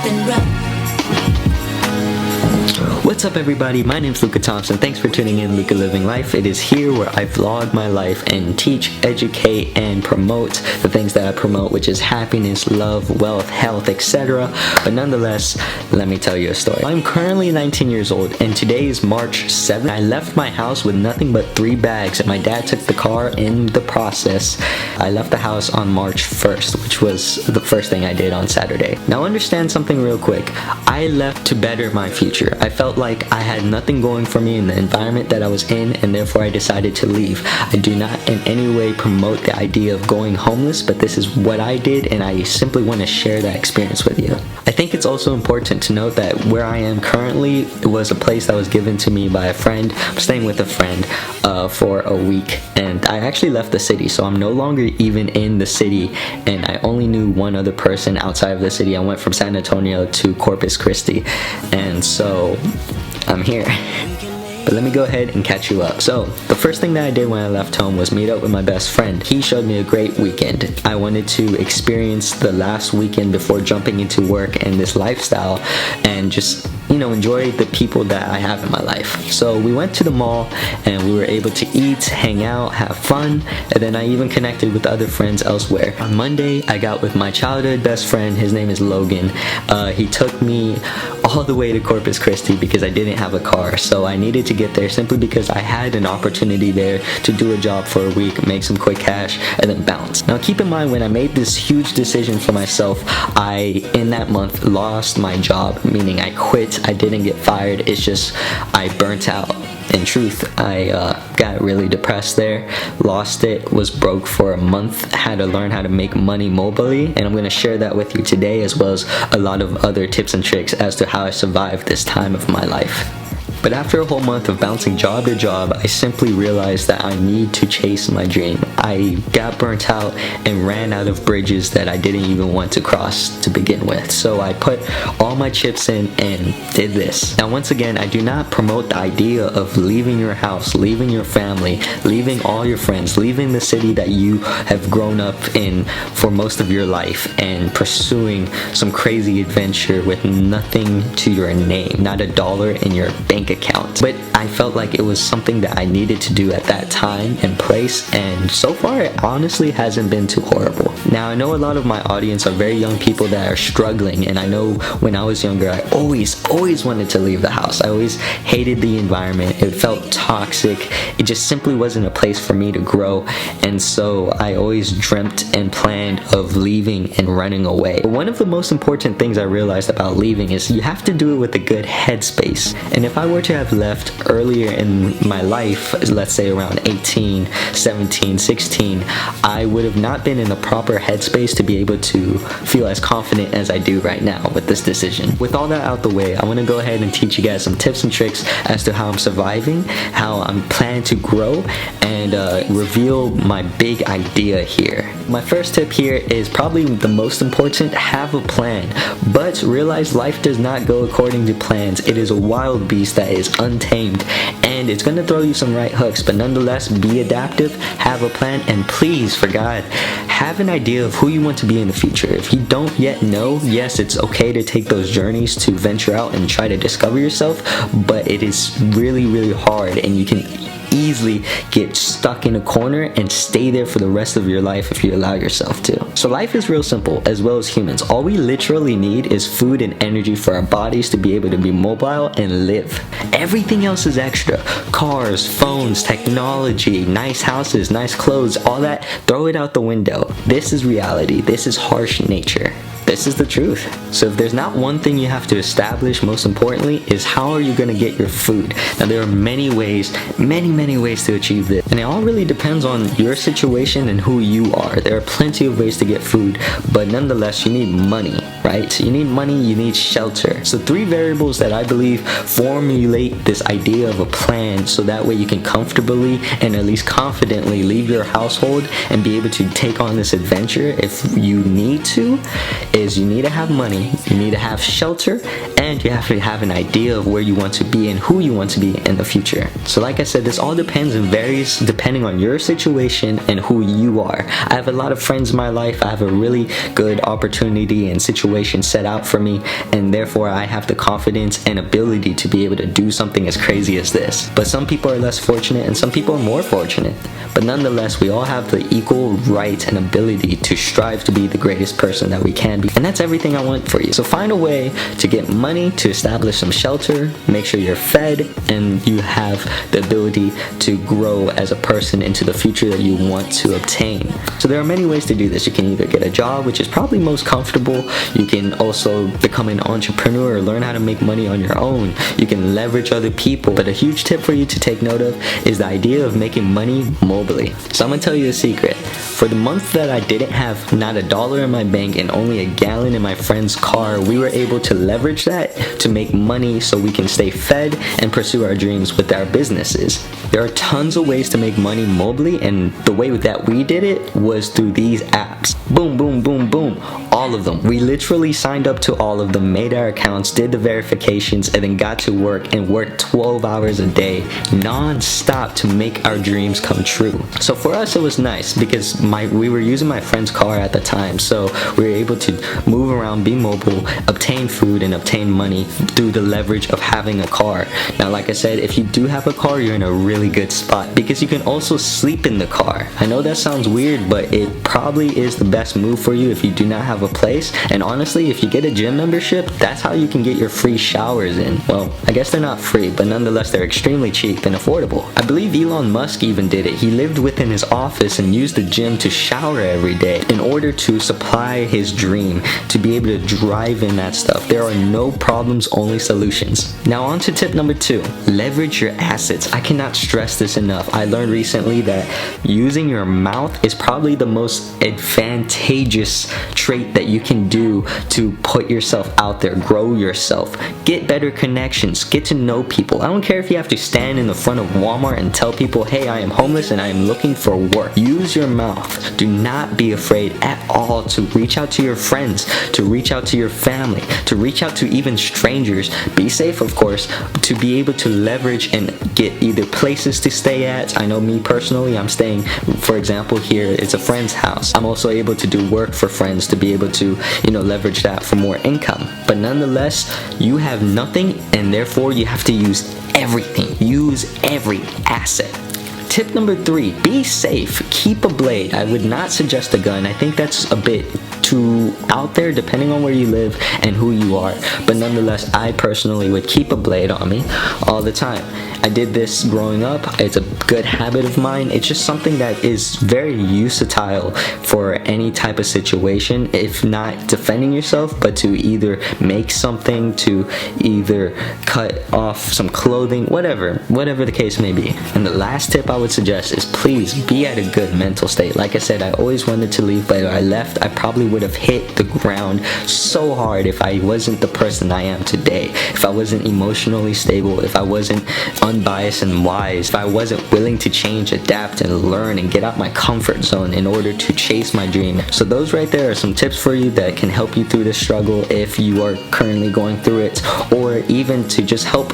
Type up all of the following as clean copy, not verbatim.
been rough. What's up everybody, my name's Luka Thompson. Thanks for tuning in Luka Living Life. It is here where I vlog my life and teach, educate, and promote the things that I promote, which is happiness, love, wealth, health, etc. But nonetheless, let me tell you a story. I'm currently 19 years old and today is March 7th. I left my house with nothing but 3 bags and my dad took the car in the process. I left the house on March 1st, which was the first thing I did on Saturday. Now understand something real quick. I left to better my future. I felt like I had nothing going for me in the environment that I was in, and therefore I decided to leave. I do not in any way promote the idea of going homeless, but this is what I did and I simply want to share that experience with you. I think it's also important to note that where I am currently was a place that was given to me by a friend. I'm staying with a friend for a week and I actually left the city, so I'm no longer even in the city and I only knew one other person outside of the city. I went from San Antonio to Corpus Christi and so I'm here. But let me go ahead and catch you up. So, the first thing that I did when I left home was meet up with my best friend. He showed me a great weekend. I wanted to experience the last weekend before jumping into work and this lifestyle and just, enjoy the people that I have in my life. So we went to the mall and we were able to eat, hang out, have fun, and then I even connected with other friends elsewhere. On Monday, I got with my childhood best friend. His name is Logan. He took me all the way to Corpus Christi because I didn't have a car, so I needed to get there simply because I had an opportunity there to do a job for a week, make some quick cash, and then bounce. Now keep in mind, when I made this huge decision for myself, I, in that month, lost my job, meaning I quit. I didn't get fired, it's just I burnt out. In truth, I got really depressed there, lost it, was broke for a month, had to learn how to make money mobily, and I'm going to share that with you today, as well as a lot of other tips and tricks as to how I survived this time of my life. But after a whole month of bouncing job to job, I simply realized that I need to chase my dream. I got burnt out and ran out of bridges that I didn't even want to cross to begin with. So I put all my chips in and did this. Now once again, I do not promote the idea of leaving your house, leaving your family, leaving all your friends, leaving the city that you have grown up in for most of your life and pursuing some crazy adventure with nothing to your name, not $1 in your bank account. But I felt like it was something that I needed to do at that time and place, and so far it honestly hasn't been too horrible. Now I know a lot of my audience are very young people that are struggling, and I know when I was younger I always wanted to leave the house. I always hated the environment. It felt toxic. It just simply wasn't a place for me to grow, and so I always dreamt and planned of leaving and running away. But one of the most important things I realized about leaving is you have to do it with a good headspace. And if I were to have left earlier in my life, let's say around 18, 17, 16, I would have not been in the proper headspace to be able to feel as confident as I do right now with this decision. With all that out the way, I want to go ahead and teach you guys some tips and tricks as to how I'm surviving, how I'm planning to grow, and reveal my big idea here. My first tip here is probably the most important: have a plan. But realize life does not go according to plans. It is a wild beast that is untamed, and it's going to throw you some right hooks, but nonetheless, be adaptive, have a plan, and please, for God, have an idea of who you want to be in the future. If you don't yet know, yes, it's okay to take those journeys to venture out and try to discover yourself, but it is really, really hard, and you can easily get stuck in a corner and stay there for the rest of your life if you allow yourself to. So life is real simple, as well as humans. All we literally need is food and energy for our bodies to be able to be mobile and live. Everything else is extra. Cars, phones, technology, nice houses, nice clothes, all that, throw it out the window. This is reality. This is harsh nature. This is the truth. So if there's not one thing you have to establish, most importantly, is how are you going to get your food. Now there are many ways to achieve this, and it all really depends on your situation and who you are. There are plenty of ways to get food, but nonetheless you need money, right? So you need money, you need shelter. So 3 variables that I believe formulate this idea of a plan, so that way you can comfortably and at least confidently leave your household and be able to take on this adventure if you need to, is you need to have money, you need to have shelter, and you have to have an idea of where you want to be and who you want to be in the future. So like I said, this all depends and varies depending on your situation and who you are. I have a lot of friends in my life. I have a really good opportunity and situation set out for me, and therefore I have the confidence and ability to be able to do something as crazy as this. But some people are less fortunate and some people are more fortunate. But nonetheless, we all have the equal right and ability to strive to be the greatest person that we can be. And that's everything I want for you. So find a way to get money, to establish some shelter, make sure you're fed, and you have the ability to grow as a person into the future that you want to obtain. So there are many ways to do this. You can either get a job, which is probably most comfortable. You can also become an entrepreneur or learn how to make money on your own. You can leverage other people. But a huge tip for you to take note of is the idea of making money mobily. So I'm gonna tell you a secret. For the month that I didn't have not $1 in my bank and only a gallon in my friend's car, we were able to leverage that to make money so we can stay fed and pursue our dreams with our businesses. There are tons of ways to make money mobily, and the way that we did it was through these apps. Boom, boom, boom, boom. All of them. We literally signed up to all of them, made our accounts, did the verifications, and then got to work and worked 12 hours a day non-stop to make our dreams come true. So for us it was nice because we were using my friend's car at the time, so we were able to move around, be mobile, obtain food, and obtain money through the leverage of having a car. Now like I said, if you do have a car, you're in a really good spot because you can also sleep in the car. I know that sounds weird, but it probably is the best move for you if you do not have a place. And honestly, if you get a gym membership, that's how you can get your free showers in. Well, I guess they're not free, but nonetheless they're extremely cheap and affordable. I believe Elon Musk even did it. He lived within his office and used the gym to shower every day in order to supply his dream, to be able to drive in that stuff. There are no problems, only solutions. Now on to tip number 2, leverage your assets. I cannot stress this enough. I learned recently that using your mouth is probably the most advantageous trait that you can do to put yourself out there, grow yourself, get better connections, get to know people. I don't care if you have to stand in the front of Walmart and tell people, hey, I am homeless and I am looking for work. Use your mouth. Do not be afraid at all to reach out to your friends, to reach out to your family, to reach out to even strangers. Be safe, of course, to be able to leverage and get either places to stay at. I know me personally, I'm staying, for example, here, it's a friend's house. I'm also able to do work for friends to be able to, leverage that for more income. But nonetheless, you have nothing and therefore you have to use everything. Use every asset. Tip number 3, be safe. Keep a blade. I would not suggest a gun. I think that's a bit too out there depending on where you live and who you are. But nonetheless, I personally would keep a blade on me all the time. I did this growing up. It's a good habit of mine. It's just something that is very usatile for any type of situation, if not defending yourself, but to either make something, to either cut off some clothing, whatever the case may be. And the last tip I would suggest is please be at a good mental state. Like I said, I always wanted to leave, but if I left, I probably would have hit the ground so hard if I wasn't the person I am today. If I wasn't emotionally stable, if I wasn't unbiased and wise, if I wasn't willing to change, adapt, and learn and get out my comfort zone in order to chase my dream. So those right there are some tips for you that can help you through this struggle if you are currently going through it, or even to just help,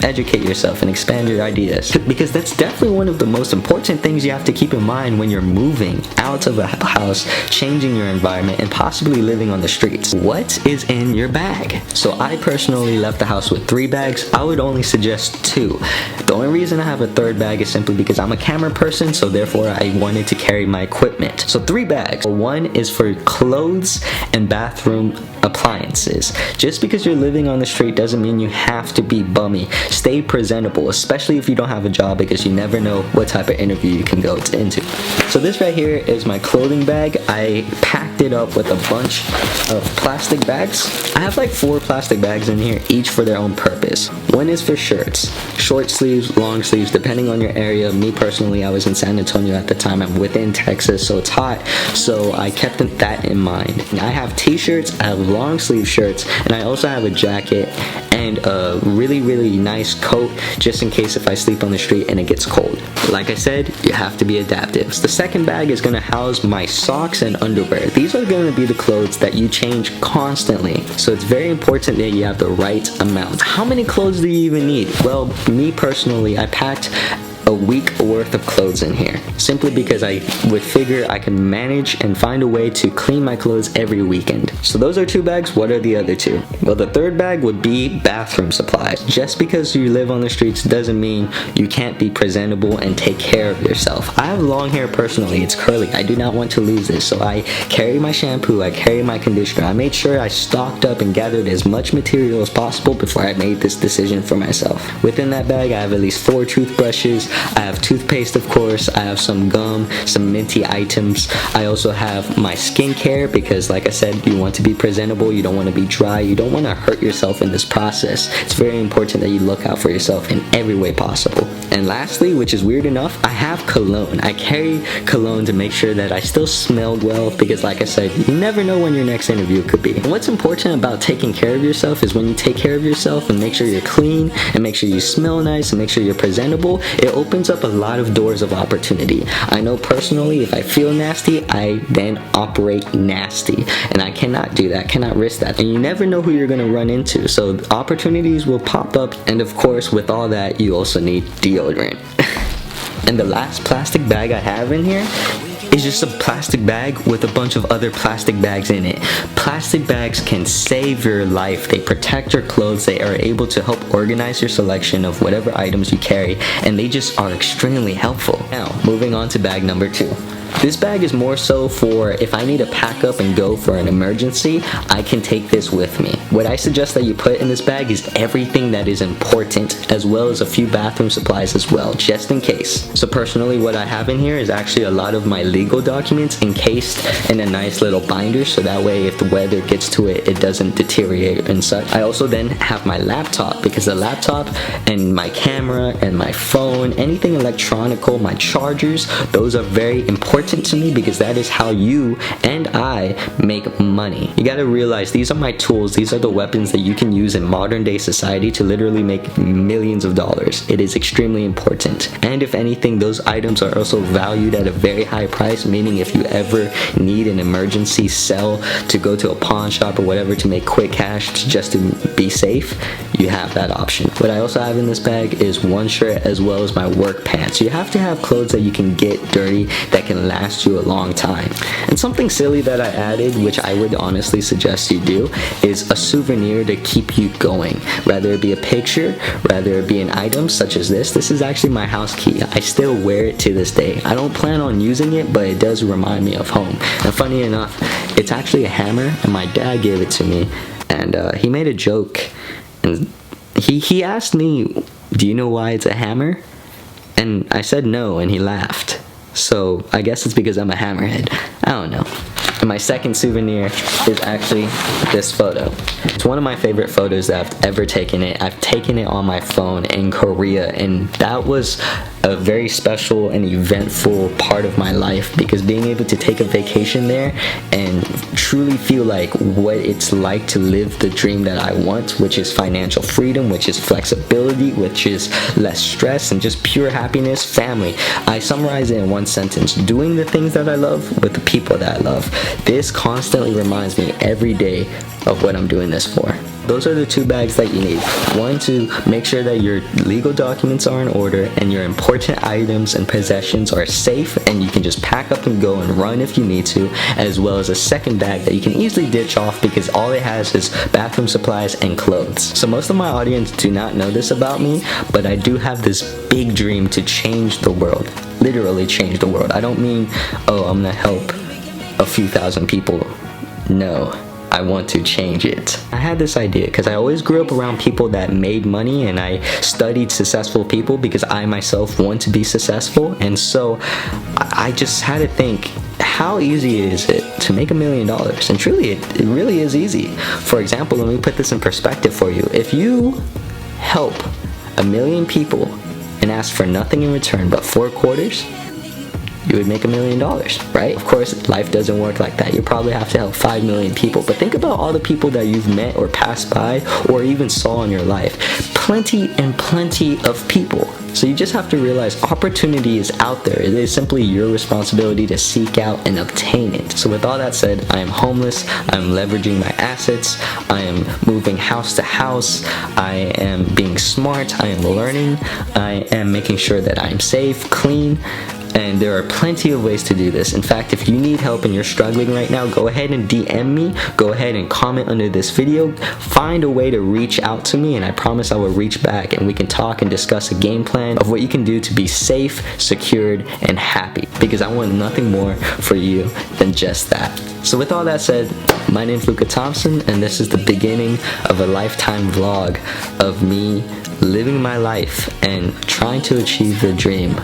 educate yourself and expand your ideas. Because that's definitely one of the most important things you have to keep in mind when you're moving out of a house, changing your environment, and possibly living on the streets. What is in your bag? So I personally left the house with 3 bags. I would only suggest 2. The only reason I have a 3rd bag is simply because I'm a camera person, so therefore I wanted to carry my equipment. So 3 bags. 1 is for clothes and bathroom appliances. Just because you're living on the street doesn't mean you have to be bummy. Stay presentable, especially if you don't have a job, because you never know what type of interview you can go into. So this right here is my clothing bag. I packed it up with a bunch of plastic bags. I have like 4 plastic bags in here, each for their own purpose. One is for shirts, short sleeves, long sleeves, depending on your area. Me personally, I was in San Antonio at the time. I'm within Texas, so it's hot, so I kept that in mind. I have t-shirts, I have long sleeve shirts, and I also have a jacket and a really nice coat just in case if I sleep on the street and it gets cold. Like I said, you have to be adaptive. The second bag is going to house my socks and underwear. These are going to be the clothes that you change constantly, so it's very important that you have the right amount. How many clothes do you even need? Well, me personally, I packed a week worth of clothes in here, simply because I would figure I can manage and find a way to clean my clothes every weekend. So those are 2 bags. What are the other 2? Well, the third bag would be bathroom supplies. Just because you live on the streets doesn't mean you can't be presentable and take care of yourself. I have long hair personally, it's curly. I do not want to lose this, so I carry my shampoo, I carry my conditioner. I made sure I stocked up and gathered as much material as possible before I made this decision for myself. Within that bag, I have at least 4 toothbrushes, I have toothpaste, of course, I have some gum, some minty items. I also have my skincare because, like I said, you want to be presentable, you don't want to be dry, you don't want to hurt yourself in this process. It's very important that you look out for yourself in every way possible. And lastly, which is weird enough, I have cologne. I carry cologne to make sure that I still smelled well because, like I said, you never know when your next interview could be. And what's important about taking care of yourself is when you take care of yourself and make sure you're clean and make sure you smell nice and make sure you're presentable, it opens up a lot of doors of opportunity. I know personally, if I feel nasty, I then operate nasty, and I cannot do that, cannot risk that, and you never know who you're going to run into, so opportunities will pop up. And of course, with all that, you also need deodorant. And the last plastic bag I have in here is just a plastic bag with a bunch of other plastic bags in it. Plastic bags can save your life. They protect your clothes. They are able to help organize your selection of whatever items you carry, and they just are extremely helpful. Now, moving on to bag number 2. This bag is more so for if I need to pack up and go for an emergency, I can take this with me. What I suggest that you put in this bag is everything that is important, as well as a few bathroom supplies as well, just in case. So personally, what I have in here is actually a lot of my legal documents encased in a nice little binder, so that way if the weather gets to it, it doesn't deteriorate and such. I also then have my laptop, because the laptop and my camera and my phone, anything electronical, my chargers, those are very important to me because that is how you and I make money. You gotta realize these are my tools, these are the weapons that you can use in modern day society to literally make millions of dollars. It is extremely important. And if anything, those items are also valued at a very high price, meaning if you ever need an emergency sell to go to a pawn shop or whatever to make quick cash just to be safe, you have that option. What I also have in this bag is one shirt as well as my work pants. You have to have clothes that you can get dirty that can last you a long time. And something silly that I added, which I would honestly suggest you do, is a souvenir to keep you going. Rather it be a picture, rather it be an item such as this. This is actually my house key. I still wear it to this day. I don't plan on using it, but it does remind me of home. And funny enough, it's actually a hammer, and my dad gave it to me, and he made a joke, and he asked me, do you know why it's a hammer? And I said no, and he laughed. So I guess it's because I'm a hammerhead. I don't know. And my second souvenir is actually this photo. It's one of my favorite photos that I've ever taken it. I've taken it on my phone in Korea, and that was a very special and eventful part of my life, because being able to take a vacation there and truly feel like what it's like to live the dream that I want, which is financial freedom, which is flexibility, which is less stress and just pure happiness, family. I summarize it in one sentence: doing the things that I love with the people that I love. This constantly reminds me every day of what I'm doing this for. Those are the 2 bags that you need. One, to make sure that your legal documents are in order and your important items and possessions are safe and you can just pack up and go and run if you need to, as well as a second bag that you can easily ditch off because all it has is bathroom supplies and clothes. So most of my audience do not know this about me, but I do have this big dream to change the world. Literally change the world. I don't mean, oh, I'm gonna help a few thousand people. No. I want to change it. I had this idea because I always grew up around people that made money, and I studied successful people because I myself want to be successful. And so I just had to think, how easy is it to make $1 million? And truly, it really is easy. For example, let me put this in perspective for you. If you help 1 million people and ask for nothing in return but 4 quarters, you would make $1 million, right? Of course, life doesn't work like that. You probably have to help 5 million people, but think about all the people that you've met or passed by or even saw in your life. Plenty and plenty of people. So you just have to realize opportunity is out there. It is simply your responsibility to seek out and obtain it. So with all that said, I am homeless, I'm leveraging my assets, I am moving house to house, I am being smart, I am learning, I am making sure that I am safe, clean, and there are plenty of ways to do this. In fact, if you need help and you're struggling right now, go ahead and DM me, go ahead and comment under this video, find a way to reach out to me, and I promise I will reach back and we can talk and discuss a game plan of what you can do to be safe, secured, and happy, because I want nothing more for you than just that. So with all that said, my name is Luka Thompson, and this is the beginning of a lifetime vlog of me living my life and trying to achieve the dream.